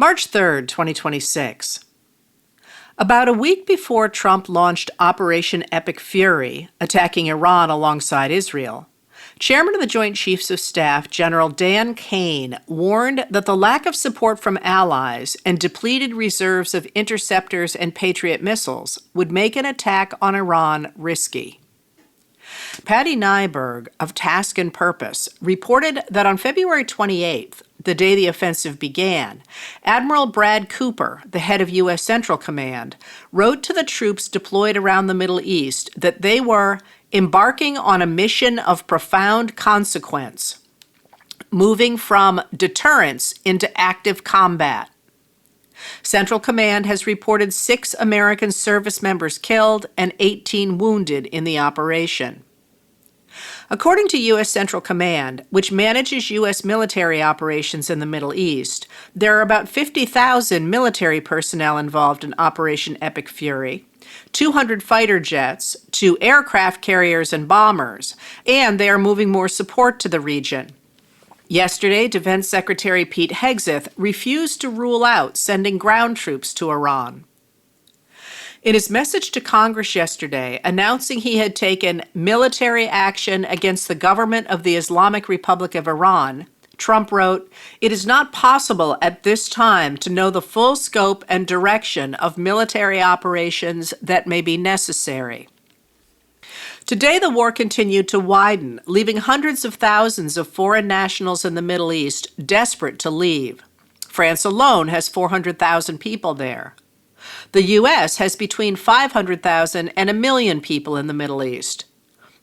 March 3rd, 2026. About a week before Trump launched Operation Epic Fury, attacking Iran alongside Israel, Chairman of the Joint Chiefs of Staff, General Dan Kane, warned that the lack of support from allies and depleted reserves of interceptors and Patriot missiles would make an attack on Iran risky. Patty Nyberg of Task and Purpose reported that on February 28th, the day the offensive began, Admiral Brad Cooper, the head of U.S. Central Command, wrote to the troops deployed around the Middle East that they were embarking on a mission of profound consequence, moving from deterrence into active combat. Central Command has reported 6 American service members killed and 18 wounded in the operation. According to U.S. Central Command, which manages U.S. military operations in the Middle East, there are about 50,000 military personnel involved in Operation Epic Fury, 200 fighter jets, 2 aircraft carriers and bombers, and they are moving more support to the region. Yesterday, Defense Secretary Pete Hegseth refused to rule out sending ground troops to Iran. In his message to Congress yesterday, announcing he had taken military action against the government of the Islamic Republic of Iran, Trump wrote, "It is not possible at this time to know the full scope and direction of military operations that may be necessary." Today, the war continued to widen, leaving hundreds of thousands of foreign nationals in the Middle East desperate to leave. France alone has 400,000 people there. The U.S. has between 500,000 and 1 million people in the Middle East.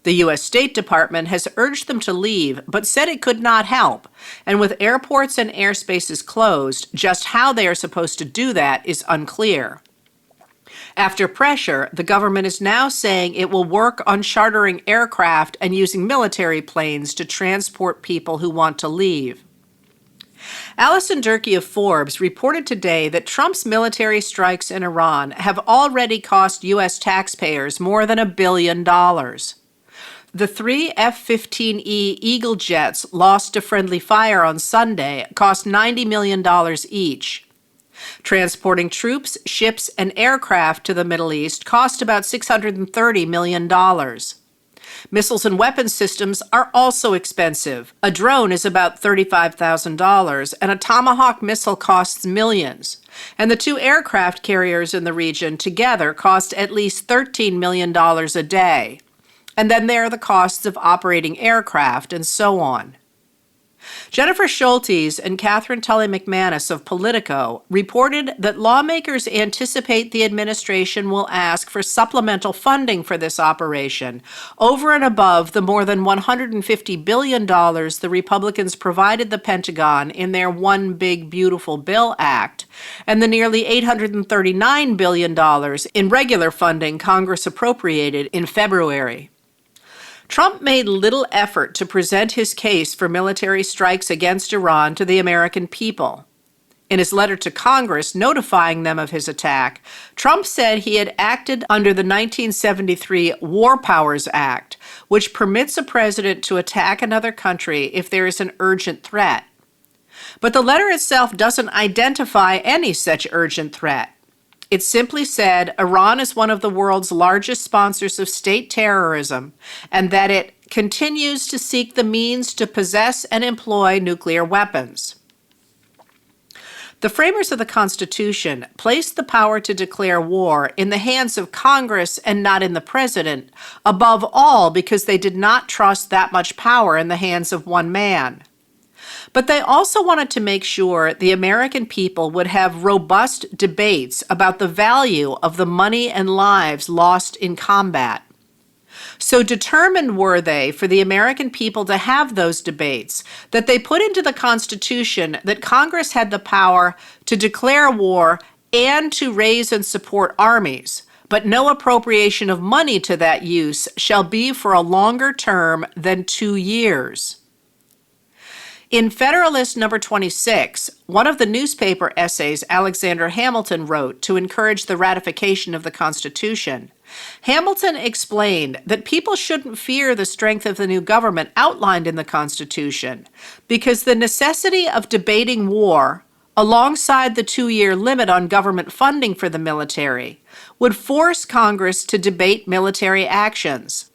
The U.S. State Department has urged them to leave, but said it could not help, and with airports and airspaces closed, just how they are supposed to do that is unclear. After pressure, the government is now saying it will work on chartering aircraft and using military planes to transport people who want to leave. Allison Durkee of Forbes reported today that Trump's military strikes in Iran have already cost U.S. taxpayers more than $1 billion. The 3 F-15E Eagle jets lost to friendly fire on Sunday cost $90 million each. Transporting troops, ships, and aircraft to the Middle East cost about $630 million. Missiles and weapons systems are also expensive. A drone is about $35,000, and a Tomahawk missile costs millions. And the 2 aircraft carriers in the region together cost at least $13 million a day. And then there are the costs of operating aircraft and so on. Jennifer Schultes and Catherine Tully McManus of Politico reported that lawmakers anticipate the administration will ask for supplemental funding for this operation, over and above the more than $150 billion the Republicans provided the Pentagon in their One Big Beautiful Bill Act, and the nearly $839 billion in regular funding Congress appropriated in February. Trump made little effort to present his case for military strikes against Iran to the American people. In his letter to Congress notifying them of his attack, Trump said he had acted under the 1973 War Powers Act, which permits a president to attack another country if there is an urgent threat. But the letter itself doesn't identify any such urgent threat. It simply said Iran is one of the world's largest sponsors of state terrorism and that it continues to seek the means to possess and employ nuclear weapons. The framers of the Constitution placed the power to declare war in the hands of Congress and not in the president, above all because they did not trust that much power in the hands of one man. But they also wanted to make sure the American people would have robust debates about the value of the money and lives lost in combat. So determined were they for the American people to have those debates that they put into the Constitution that Congress had the power to declare war and to raise and support armies, but no appropriation of money to that use shall be for a longer term than 2 years. In Federalist number 26, one of the newspaper essays Alexander Hamilton wrote to encourage the ratification of the Constitution, Hamilton explained that people shouldn't fear the strength of the new government outlined in the Constitution because the necessity of debating war, alongside the 2-year limit on government funding for the military, would force Congress to debate military actions.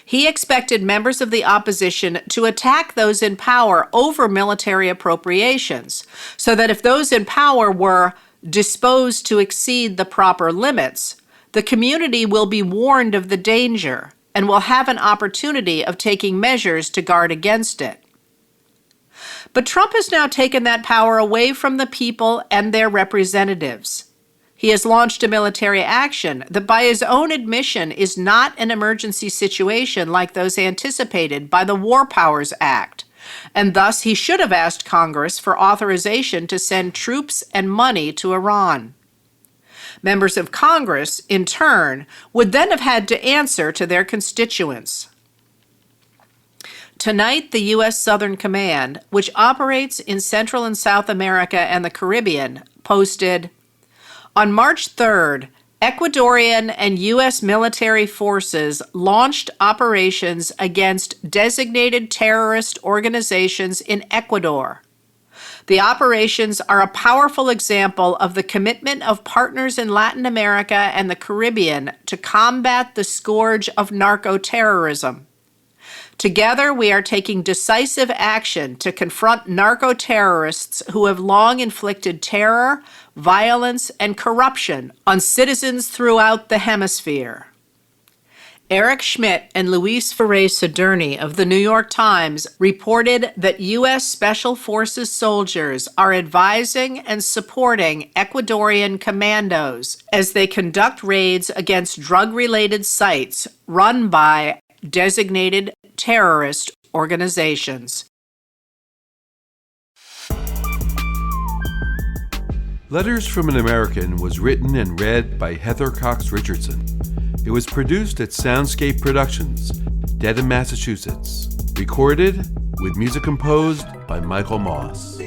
He expected members of the opposition to attack those in power over military appropriations, so that if those in power were disposed to exceed the proper limits, the community will be warned of the danger and will have an opportunity of taking measures to guard against it. But Trump has now taken that power away from the people and their representatives. He has launched a military action that, by his own admission, is not an emergency situation like those anticipated by the War Powers Act, and thus he should have asked Congress for authorization to send troops and money to Iran. Members of Congress, in turn, would then have had to answer to their constituents. Tonight, the U.S. Southern Command, which operates in Central and South America and the Caribbean, posted, "On March 3rd, Ecuadorian and U.S. military forces launched operations against designated terrorist organizations in Ecuador. The operations are a powerful example of the commitment of partners in Latin America and the Caribbean to combat the scourge of narco-terrorism. Together, we are taking decisive action to confront narco-terrorists who have long inflicted terror, violence, and corruption on citizens throughout the hemisphere." Eric Schmidt and Luis Ferré-Sadurní of the New York Times reported that U.S. Special Forces soldiers are advising and supporting Ecuadorian commandos as they conduct raids against drug-related sites run by designated terrorist organizations. Letters from an American was written and read by Heather Cox Richardson. It was produced at Soundscape Productions, Dedham, Massachusetts. Recorded with music composed by Michael Moss.